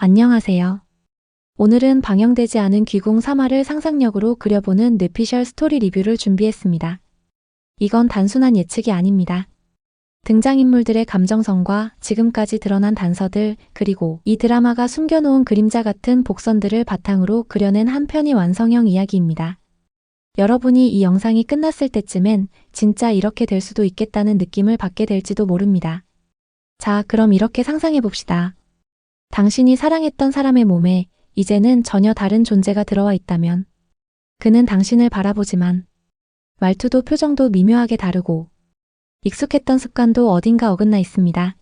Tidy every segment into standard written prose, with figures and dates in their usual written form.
안녕하세요. 오늘은 방영되지 않은 귀궁 3화를 상상력으로 그려보는 뇌피셜 스토리 리뷰를 준비했습니다. 이건 단순한 예측이 아닙니다. 등장인물들의 감정선과 지금까지 드러난 단서들, 그리고 이 드라마가 숨겨놓은 그림자 같은 복선들을 바탕으로 그려낸 한 편의 완성형 이야기입니다. 여러분이 이 영상이 끝났을 때쯤엔 진짜 이렇게 될 수도 있겠다는 느낌을 받게 될지도 모릅니다. 자, 그럼 이렇게 상상해봅시다. 당신이 사랑했던 사람의 몸에 이제는 전혀 다른 존재가 들어와 있다면 그는 당신을 바라보지만 말투도 표정도 미묘하게 다르고 익숙했던 습관도 어딘가 어긋나 있습니다.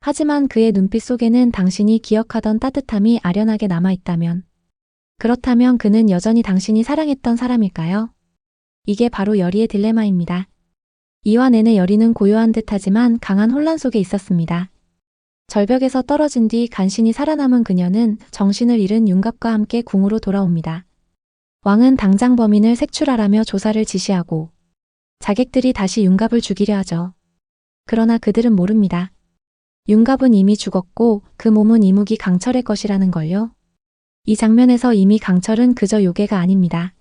하지만 그의 눈빛 속에는 당신이 기억하던 따뜻함이 아련하게 남아있다면 그렇다면 그는 여전히 당신이 사랑했던 사람일까요? 이게 바로 여리의 딜레마입니다. 2화 내내 여리는 고요한 듯하지만 강한 혼란 속에 있었습니다. 절벽에서 떨어진 뒤 간신히 살아남은 그녀는 정신을 잃은 윤갑과 함께 궁으로 돌아옵니다. 왕은 당장 범인을 색출하라며 조사를 지시하고 자객들이 다시 윤갑을 죽이려 하죠. 그러나 그들은 모릅니다. 윤갑은 이미 죽었고 그 몸은 이무기 강철의 것이라는 걸요. 이 장면에서 이미 강철은 그저 요괴가 아닙니다.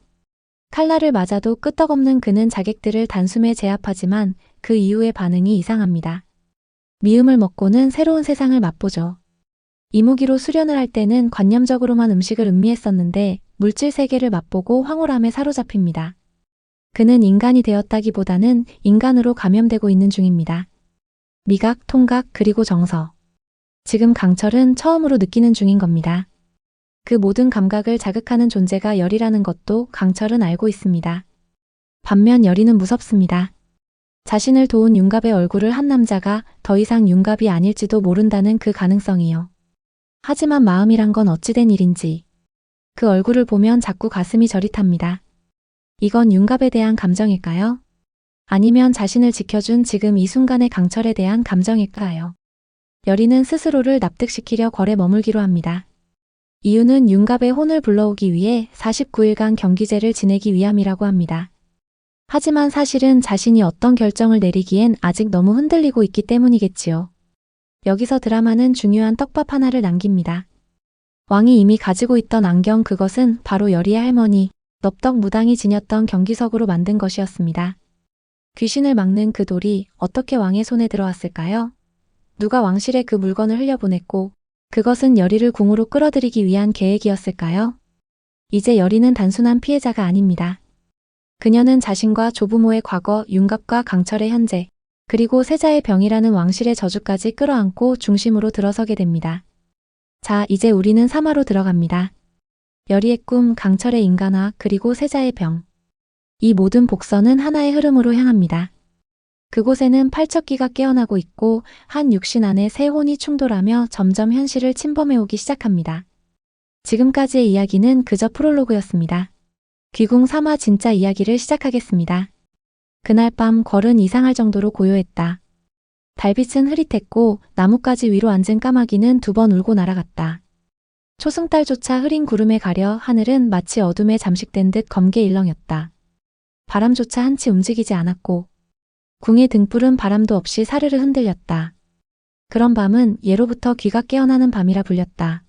칼날을 맞아도 끄떡없는 그는 자객들을 단숨에 제압하지만 그 이후의 반응이 이상합니다. 미음을 먹고는 새로운 세상을 맛보죠. 이무기로 수련을 할 때는 관념적으로만 음식을 음미했었는데 물질 세계를 맛보고 황홀함에 사로잡힙니다. 그는 인간이 되었다기보다는 인간으로 감염되고 있는 중입니다. 미각, 통각, 그리고 정서. 지금 강철은 처음으로 느끼는 중인 겁니다. 그 모든 감각을 자극하는 존재가 열이라는 것도 강철은 알고 있습니다. 반면 열이는 무섭습니다. 자신을 도운 윤갑의 얼굴을 한 남자가 더 이상 윤갑이 아닐지도 모른다는 그 가능성이요. 하지만 마음이란 건 어찌된 일인지 그 얼굴을 보면 자꾸 가슴이 저릿합니다. 이건 윤갑에 대한 감정일까요? 아니면 자신을 지켜준 지금 이 순간의 강철에 대한 감정일까요? 여리는 스스로를 납득시키려 궐에 머물기로 합니다. 이유는 윤갑의 혼을 불러오기 위해 49일간 경기제를 지내기 위함이라고 합니다. 하지만 사실은 자신이 어떤 결정을 내리기엔 아직 너무 흔들리고 있기 때문이겠지요. 여기서 드라마는 중요한 떡밥 하나를 남깁니다. 왕이 이미 가지고 있던 안경, 그것은 바로 여리의 할머니 넙덕 무당이 지녔던 경기석으로 만든 것이었습니다. 귀신을 막는 그 돌이 어떻게 왕의 손에 들어왔을까요? 누가 왕실에 그 물건을 흘려보냈고 그것은 여리를 궁으로 끌어들이기 위한 계획이었을까요? 이제 여리는 단순한 피해자가 아닙니다. 그녀는 자신과 조부모의 과거, 윤갑과 강철의 현재, 그리고 세자의 병이라는 왕실의 저주까지 끌어안고 중심으로 들어서게 됩니다. 자, 이제 우리는 3화로 들어갑니다. 여리의 꿈, 강철의 인간화, 그리고 세자의 병. 이 모든 복선은 하나의 흐름으로 향합니다. 그곳에는 팔척기가 깨어나고 있고 한 육신 안에 세 혼이 충돌하며 점점 현실을 침범해오기 시작합니다. 지금까지의 이야기는 그저 프롤로그였습니다. 귀궁 3화 진짜 이야기를 시작하겠습니다. 그날 밤 궐은 이상할 정도로 고요했다. 달빛은 흐릿했고 나뭇가지 위로 앉은 까마귀는 2번 울고 날아갔다. 초승달조차 흐린 구름에 가려 하늘은 마치 어둠에 잠식된 듯 검게 일렁였다. 바람조차 한치 움직이지 않았고 궁의 등불은 바람도 없이 사르르 흔들렸다. 그런 밤은 예로부터 귀가 깨어나는 밤이라 불렸다.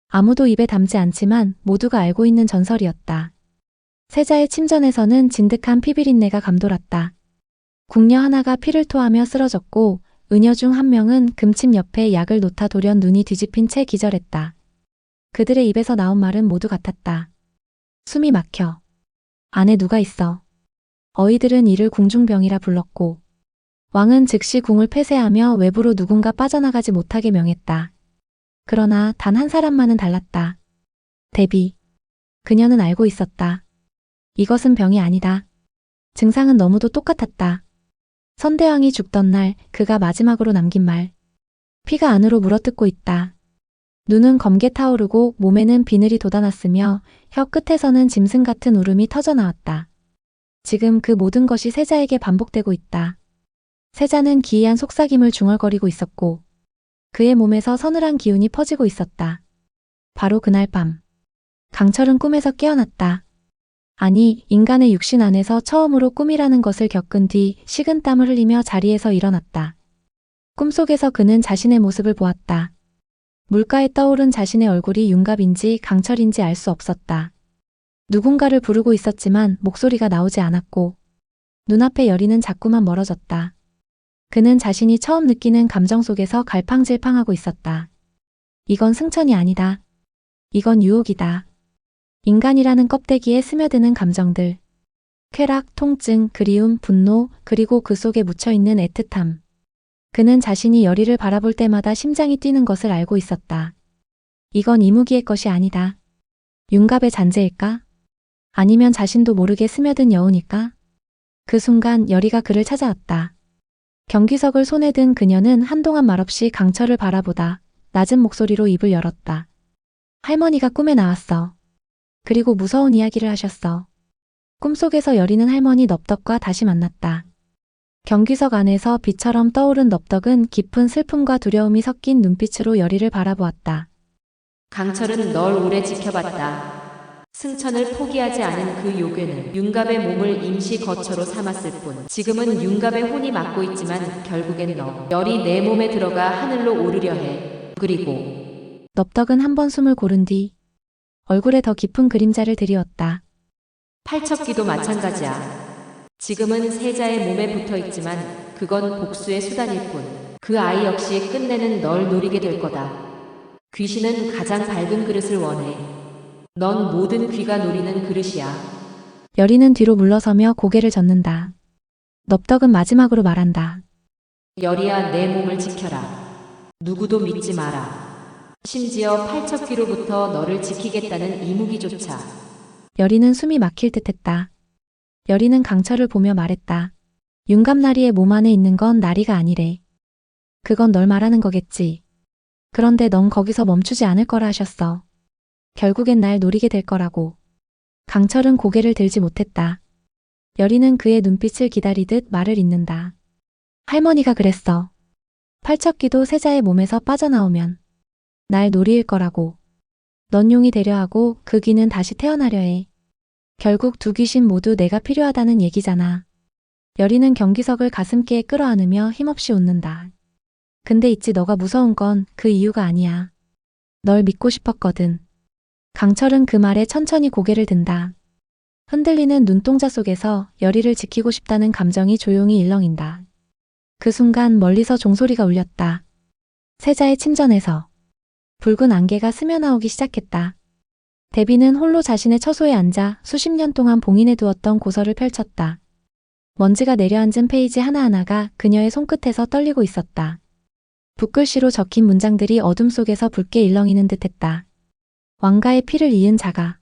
아무도 입에 담지 않지만 모두가 알고 있는 전설이었다. 세자의 침전에서는 진득한 피비린내가 감돌았다. 궁녀 하나가 피를 토하며 쓰러졌고 의녀 중 한 명은 금침 옆에 약을 놓다 돌연 눈이 뒤집힌 채 기절했다. 그들의 입에서 나온 말은 모두 같았다. 숨이 막혀. 안에 누가 있어. 어이들은 이를 궁중병이라 불렀고 왕은 즉시 궁을 폐쇄하며 외부로 누군가 빠져나가지 못하게 명했다. 그러나 단 한 사람만은 달랐다. 데비. 그녀는 알고 있었다. 이것은 병이 아니다. 증상은 너무도 똑같았다. 선대왕이 죽던 날 그가 마지막으로 남긴 말. 피가 안으로 물어뜯고 있다. 눈은 검게 타오르고 몸에는 비늘이 돋아났으며 혀 끝에서는 짐승 같은 울음이 터져나왔다. 지금 그 모든 것이 세자에게 반복되고 있다. 세자는 기이한 속삭임을 중얼거리고 있었고 그의 몸에서 서늘한 기운이 퍼지고 있었다. 바로 그날 밤 강철은 꿈에서 깨어났다. 아니, 인간의 육신 안에서 처음으로 꿈이라는 것을 겪은 뒤 식은땀을 흘리며 자리에서 일어났다. 꿈속에서 그는 자신의 모습을 보았다. 물가에 떠오른 자신의 얼굴이 윤갑인지 강철인지 알 수 없었다. 누군가를 부르고 있었지만 목소리가 나오지 않았고 눈앞의 여리는 자꾸만 멀어졌다. 그는 자신이 처음 느끼는 감정 속에서 갈팡질팡하고 있었다. 이건 승천이 아니다. 이건 유혹이다. 인간이라는 껍데기에 스며드는 감정들. 쾌락, 통증, 그리움, 분노, 그리고 그 속에 묻혀있는 애틋함. 그는 자신이 여리를 바라볼 때마다 심장이 뛰는 것을 알고 있었다. 이건 이무기의 것이 아니다. 윤갑의 잔재일까? 아니면 자신도 모르게 스며든 여운일까? 그 순간 여리가 그를 찾아왔다. 경기석을 손에 든 그녀는 한동안 말없이 강철을 바라보다 낮은 목소리로 입을 열었다. 할머니가 꿈에 나왔어. 그리고 무서운 이야기를 하셨어. 꿈속에서 여리는 할머니 넙덕과 다시 만났다. 경기석 안에서 빛처럼 떠오른 넙덕은 깊은 슬픔과 두려움이 섞인 눈빛으로 여리를 바라보았다. 강철은 널 오래 지켜봤다. 승천을 포기하지 않은 그 요괴는 윤갑의 몸을 임시 거처로 삼았을 뿐 지금은 윤갑의 혼이 맡고 있지만 결국엔 너 열이 내 몸에 들어가 하늘로 오르려 해. 그리고 넙덕은 한 번 숨을 고른 뒤 얼굴에 더 깊은 그림자를 드리웠다. 팔척기도 마찬가지야. 지금은 세자의 몸에 붙어 있지만 그건 복수의 수단일 뿐 그 아이 역시 끝내는 널 노리게 될 거다. 귀신은 가장 밝은 그릇을 원해. 넌 모든 귀가 노리는 그릇이야. 여리는 뒤로 물러서며 고개를 젓는다. 넙덕은 마지막으로 말한다. 열이야, 내 몸을 지켜라. 누구도 믿지 마라. 심지어 팔척귀로부터 너를 지키겠다는 이무기조차. 여리는 숨이 막힐 듯했다. 여리는 강철을 보며 말했다. 윤갑나리의 몸 안에 있는 건 나리가 아니래. 그건 널 말하는 거겠지. 그런데 넌 거기서 멈추지 않을 거라 하셨어. 결국엔 날 노리게 될 거라고. 강철은 고개를 들지 못했다. 여리는 그의 눈빛을 기다리듯 말을 잇는다. 할머니가 그랬어. 팔척귀도 세자의 몸에서 빠져나오면 날 노리일 거라고. 넌 용이 되려 하고 그 귀는 다시 태어나려 해. 결국 두 귀신 모두 내가 필요하다는 얘기잖아. 여리는 경기석을 가슴께에 끌어안으며 힘없이 웃는다. 근데 있지, 너가 무서운 건 그 이유가 아니야. 널 믿고 싶었거든. 강철은 그 말에 천천히 고개를 든다. 흔들리는 눈동자 속에서 여리를 지키고 싶다는 감정이 조용히 일렁인다. 그 순간 멀리서 종소리가 울렸다. 세자의 침전에서 붉은 안개가 스며나오기 시작했다. 데비는 홀로 자신의 처소에 앉아 수십 년 동안 봉인해 두었던 고서를 펼쳤다. 먼지가 내려앉은 페이지 하나하나가 그녀의 손끝에서 떨리고 있었다. 붓글씨로 적힌 문장들이 어둠 속에서 붉게 일렁이는 듯했다. 왕가의 피를 이은 자가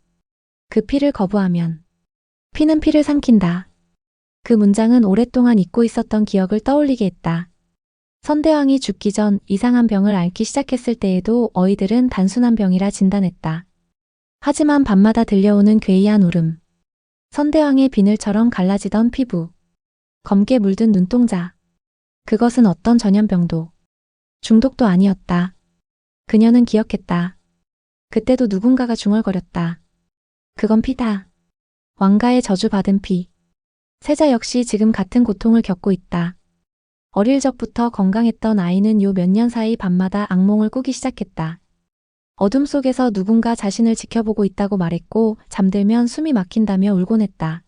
그 피를 거부하면 피는 피를 삼킨다. 그 문장은 오랫동안 잊고 있었던 기억을 떠올리게 했다. 선대왕이 죽기 전 이상한 병을 앓기 시작했을 때에도 어이들은 단순한 병이라 진단했다. 하지만 밤마다 들려오는 괴이한 울음, 선대왕의 비늘처럼 갈라지던 피부, 검게 물든 눈동자, 그것은 어떤 전염병도, 중독도 아니었다. 그녀는 기억했다. 그때도 누군가가 중얼거렸다. 그건 피다. 왕가의 저주받은 피. 세자 역시 지금 같은 고통을 겪고 있다. 어릴 적부터 건강했던 아이는 요 몇 년 사이 밤마다 악몽을 꾸기 시작했다. 어둠 속에서 누군가 자신을 지켜보고 있다고 말했고 잠들면 숨이 막힌다며 울곤 했다.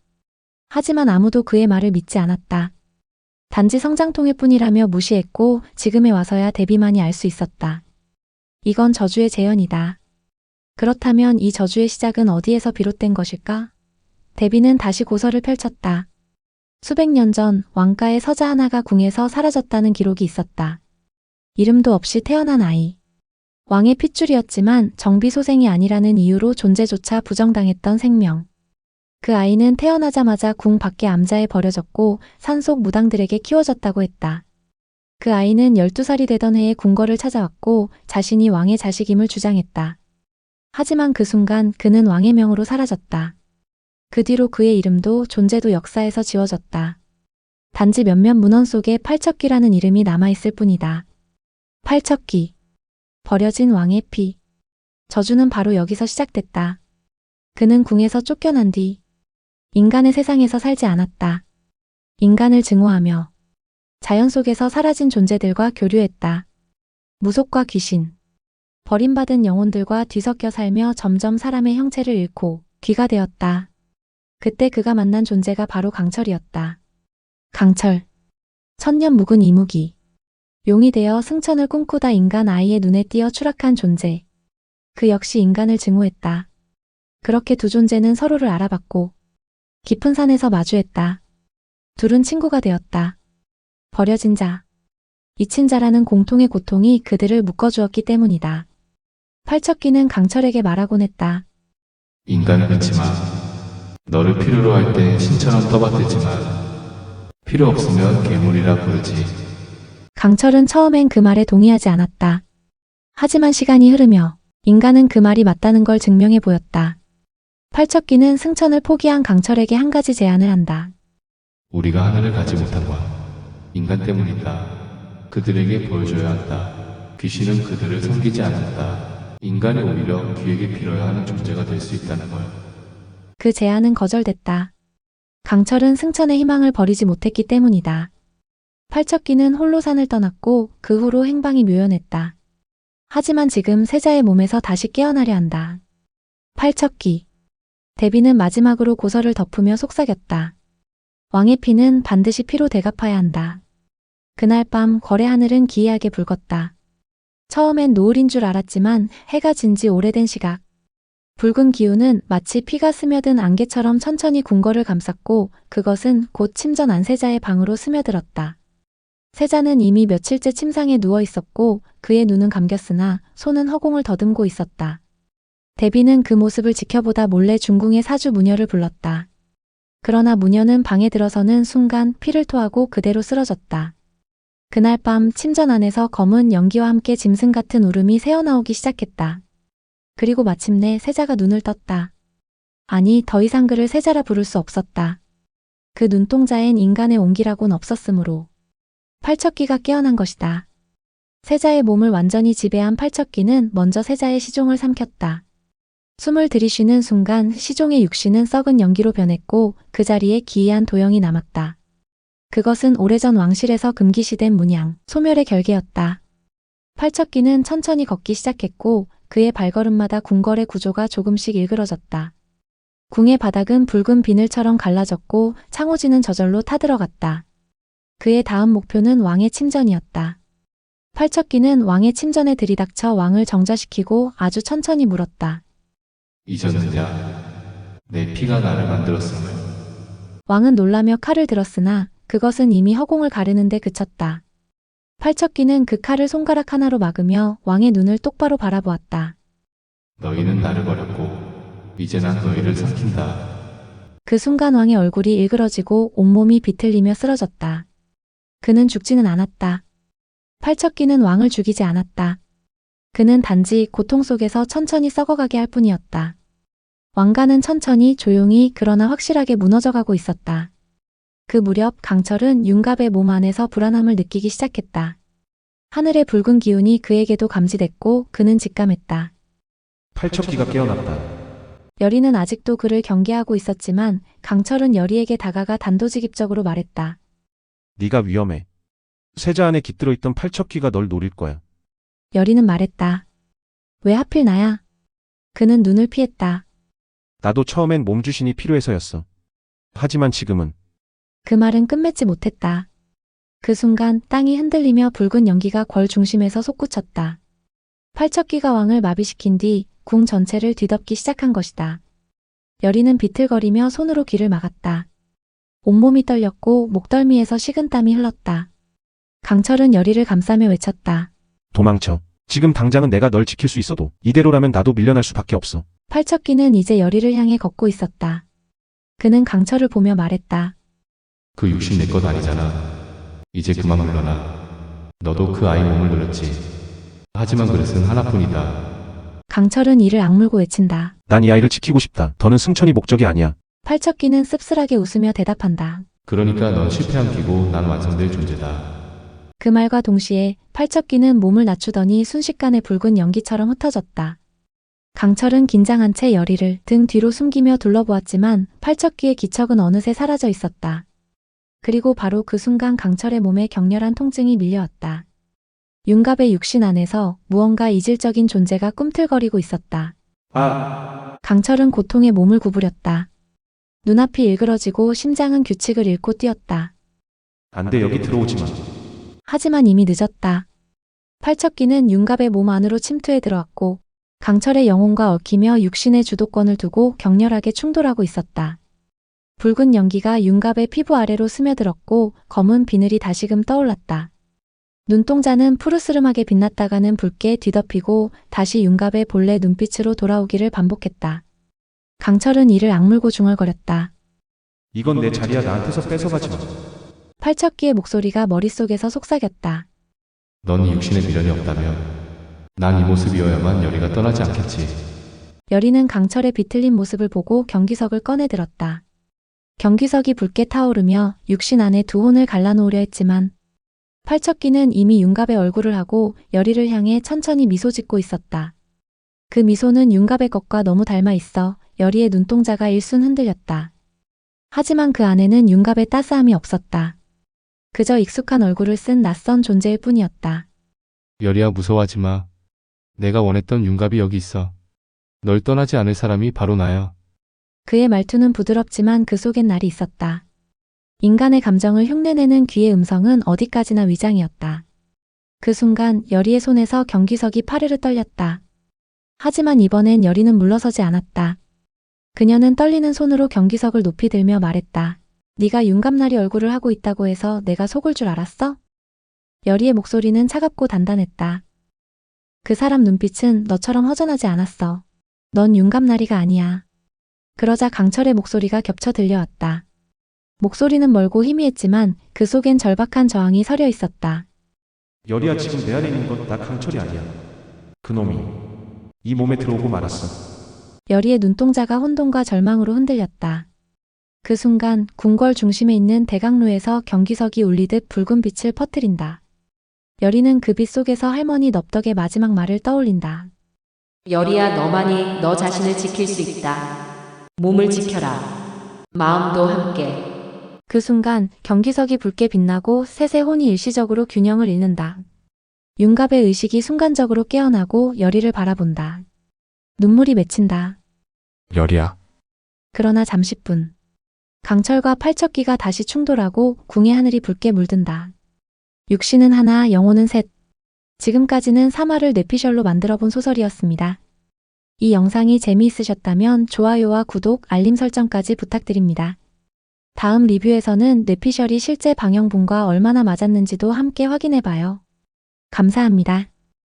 하지만 아무도 그의 말을 믿지 않았다. 단지 성장통일 뿐이라며 무시했고 지금에 와서야 데비만이 알 수 있었다. 이건 저주의 재현이다. 그렇다면 이 저주의 시작은 어디에서 비롯된 것일까? 데비는 다시 고서를 펼쳤다. 수백 년 전 왕가의 서자 하나가 궁에서 사라졌다는 기록이 있었다. 이름도 없이 태어난 아이. 왕의 핏줄이었지만 정비소생이 아니라는 이유로 존재조차 부정당했던 생명. 그 아이는 태어나자마자 궁 밖의 암자에 버려졌고 산속 무당들에게 키워졌다고 했다. 그 아이는 12살이 되던 해에 궁궐을 찾아왔고 자신이 왕의 자식임을 주장했다. 하지만 그 순간 그는 왕의 명으로 사라졌다. 그 뒤로 그의 이름도 존재도 역사에서 지워졌다. 단지 몇몇 문헌 속에 팔척귀라는 이름이 남아있을 뿐이다. 팔척귀. 버려진 왕의 피. 저주는 바로 여기서 시작됐다. 그는 궁에서 쫓겨난 뒤 인간의 세상에서 살지 않았다. 인간을 증오하며 자연 속에서 사라진 존재들과 교류했다. 무속과 귀신, 버림받은 영혼들과 뒤섞여 살며 점점 사람의 형체를 잃고 귀가 되었다. 그때 그가 만난 존재가 바로 강철이었다. 강철. 천년 묵은 이무기. 용이 되어 승천을 꿈꾸다 인간 아이의 눈에 띄어 추락한 존재. 그 역시 인간을 증오했다. 그렇게 두 존재는 서로를 알아봤고 깊은 산에서 마주했다. 둘은 친구가 되었다. 버려진 자, 잊힌 자라는 공통의 고통이 그들을 묶어주었기 때문이다. 팔척기는 강철에게 말하곤 했다. 인간을 믿지 마. 너를 필요로 할 때 신처럼 떠받들지만 필요 없으면 괴물이라 부르지. 강철은 처음엔 그 말에 동의하지 않았다. 하지만 시간이 흐르며 인간은 그 말이 맞다는 걸 증명해 보였다. 팔척기는 승천을 포기한 강철에게 한 가지 제안을 한다. 우리가 하늘을 가지 못한 건 인간 때문이다. 그들에게 보여줘야 한다. 귀신은 그들을 섬기지 않는다. 인간이 오히려 귀에게 빌어야 하는 존재가 될 수 있다는 걸. 그 제안은 거절됐다. 강철은 승천의 희망을 버리지 못했기 때문이다. 팔척기는 홀로 산을 떠났고 그 후로 행방이 묘연했다. 하지만 지금 세자의 몸에서 다시 깨어나려 한다. 팔척기. 대비는 마지막으로 고설을 덮으며 속삭였다. 왕의 피는 반드시 피로 대갚아야 한다. 그날 밤 거래 하늘은 기이하게 붉었다. 처음엔 노을인 줄 알았지만 해가 진 지 오래된 시각. 붉은 기운은 마치 피가 스며든 안개처럼 천천히 궁궐을 감쌌고 그것은 곧 침전한 세자의 방으로 스며들었다. 세자는 이미 며칠째 침상에 누워 있었고 그의 눈은 감겼으나 손은 허공을 더듬고 있었다. 대비는 그 모습을 지켜보다 몰래 중궁의 사주 무녀를 불렀다. 그러나 무녀는 방에 들어서는 순간 피를 토하고 그대로 쓰러졌다. 그날 밤 침전 안에서 검은 연기와 함께 짐승 같은 울음이 새어나오기 시작했다. 그리고 마침내 세자가 눈을 떴다. 아니, 더 이상 그를 세자라 부를 수 없었다. 그 눈동자엔 인간의 온기라곤 없었으므로 팔척기가 깨어난 것이다. 세자의 몸을 완전히 지배한 팔척기는 먼저 세자의 시종을 삼켰다. 숨을 들이쉬는 순간 시종의 육신은 썩은 연기로 변했고 그 자리에 기이한 도형이 남았다. 그것은 오래전 왕실에서 금기시된 문양, 소멸의 결계였다. 팔척기는 천천히 걷기 시작했고 그의 발걸음마다 궁궐의 구조가 조금씩 일그러졌다. 궁의 바닥은 붉은 비늘처럼 갈라졌고 창호지는 저절로 타들어갔다. 그의 다음 목표는 왕의 침전이었다. 팔척기는 왕의 침전에 들이닥쳐 왕을 정자시키고 아주 천천히 물었다. 잊었느냐? 내 피가 나를 만들었음을. 왕은 놀라며 칼을 들었으나 그것은 이미 허공을 가르는데 그쳤다. 팔척기는 그 칼을 손가락 하나로 막으며 왕의 눈을 똑바로 바라보았다. 너희는 나를 버렸고 이제 난 너희를 삼킨다. 그 순간 왕의 얼굴이 일그러지고 온몸이 비틀리며 쓰러졌다. 그는 죽지는 않았다. 팔척기는 왕을 죽이지 않았다. 그는 단지 고통 속에서 천천히 썩어가게 할 뿐이었다. 왕가는 천천히 조용히 그러나 확실하게 무너져가고 있었다. 그 무렵 강철은 윤갑의 몸 안에서 불안함을 느끼기 시작했다. 하늘의 붉은 기운이 그에게도 감지됐고 그는 직감했다. 팔척기가 깨어났다. 여리는 아직도 그를 경계하고 있었지만 강철은 여리에게 다가가 단도직입적으로 말했다. 네가 위험해. 세자 안에 깃들어 있던 팔척기가 널 노릴 거야. 여리는 말했다. 왜 하필 나야? 그는 눈을 피했다. 나도 처음엔 몸주신이 필요해서였어. 하지만 지금은 그 말은 끝맺지 못했다. 그 순간 땅이 흔들리며 붉은 연기가 궐 중심에서 솟구쳤다. 팔척기가 왕을 마비시킨 뒤 궁 전체를 뒤덮기 시작한 것이다. 여리는 비틀거리며 손으로 귀를 막았다. 온몸이 떨렸고 목덜미에서 식은땀이 흘렀다. 강철은 여리를 감싸며 외쳤다. 도망쳐. 지금 당장은 내가 널 지킬 수 있어도 이대로라면 나도 밀려날 수밖에 없어. 팔척기는 이제 여리를 향해 걷고 있었다. 그는 강철을 보며 말했다. 그 육신 내 것 아니잖아. 이제 그만 물러나. 너도 그 아이 몸을 노렸지. 하지만 그릇은 하나뿐이다. 강철은 이를 악물고 외친다. 난 이 아이를 지키고 싶다. 더는 승천이 목적이 아니야. 팔척기는 씁쓸하게 웃으며 대답한다. 그러니까 넌 실패한 기고 난 완성될 존재다. 그 말과 동시에 팔척기는 몸을 낮추더니 순식간에 붉은 연기처럼 흩어졌다. 강철은 긴장한 채 여리를 등 뒤로 숨기며 둘러보았지만 팔척기의 기척은 어느새 사라져 있었다. 그리고 바로 그 순간 강철의 몸에 격렬한 통증이 밀려왔다. 윤갑의 육신 안에서 무언가 이질적인 존재가 꿈틀거리고 있었다. 강철은 고통에 몸을 구부렸다. 눈앞이 일그러지고 심장은 규칙을 잃고 뛰었다. 안 돼, 여기 들어오지 마. 하지만 이미 늦었다. 팔척기는 윤갑의 몸 안으로 침투해 들어왔고 강철의 영혼과 얽히며 육신의 주도권을 두고 격렬하게 충돌하고 있었다. 붉은 연기가 윤갑의 피부 아래로 스며들었고 검은 비늘이 다시금 떠올랐다. 눈동자는 푸르스름하게 빛났다가는 붉게 뒤덮이고 다시 윤갑의 본래 눈빛으로 돌아오기를 반복했다. 강철은 이를 악물고 중얼거렸다. 이건 내 자리야. 나한테서 뺏어가지 마. 팔척기의 목소리가 머릿속에서 속삭였다. 넌 이 육신에 미련이 없다면 난 이 모습이어야만 열이가 떠나지 않겠지. 열이는 강철의 비틀린 모습을 보고 경기석을 꺼내 들었다. 경기석이 붉게 타오르며 육신 안에 두 혼을 갈라놓으려 했지만 팔척기는 이미 윤갑의 얼굴을 하고 열이를 향해 천천히 미소 짓고 있었다. 그 미소는 윤갑의 것과 너무 닮아 있어 열이의 눈동자가 일순 흔들렸다. 하지만 그 안에는 윤갑의 따스함이 없었다. 그저 익숙한 얼굴을 쓴 낯선 존재일 뿐이었다. 열이야, 무서워하지 마. 내가 원했던 윤갑이 여기 있어. 널 떠나지 않을 사람이 바로 나야. 그의 말투는 부드럽지만 그 속엔 날이 있었다. 인간의 감정을 흉내내는 귀의 음성은 어디까지나 위장이었다. 그 순간 열이의 손에서 경기석이 파르르 떨렸다. 하지만 이번엔 열이는 물러서지 않았다. 그녀는 떨리는 손으로 경기석을 높이 들며 말했다. 네가 윤갑나리 얼굴을 하고 있다고 해서 내가 속을 줄 알았어? 열이의 목소리는 차갑고 단단했다. 그 사람 눈빛은 너처럼 허전하지 않았어. 넌 윤갑나리가 아니야. 그러자 강철의 목소리가 겹쳐 들려왔다. 목소리는 멀고 희미했지만 그 속엔 절박한 저항이 서려 있었다. 열이야, 지금 내 안에 있는 건 나 강철이 아니야. 그놈이 이 몸에 들어오고 말았어. 열이의 눈동자가 혼돈과 절망으로 흔들렸다. 그 순간 궁궐 중심에 있는 대각로에서 경기석이 울리듯 붉은 빛을 퍼뜨린다. 열이는 그 빛 속에서 할머니 넙덕의 마지막 말을 떠올린다. 열이야, 너만이 너 자신을 지킬 수 있다. 몸을 지켜라. 마음도 함께. 그 순간 경기석이 붉게 빛나고 셋의 혼이 일시적으로 균형을 잃는다. 윤갑의 의식이 순간적으로 깨어나고 열이를 바라본다. 눈물이 맺힌다. 열이야. 그러나 잠시뿐. 강철과 팔척기가 다시 충돌하고 궁의 하늘이 붉게 물든다. 육신은 하나, 영혼은 셋. 지금까지는 사마를 뇌피셜로 만들어본 소설이었습니다. 이 영상이 재미있으셨다면 좋아요와 구독, 알림 설정까지 부탁드립니다. 다음 리뷰에서는 뇌피셜이 실제 방영분과 얼마나 맞았는지도 함께 확인해봐요. 감사합니다.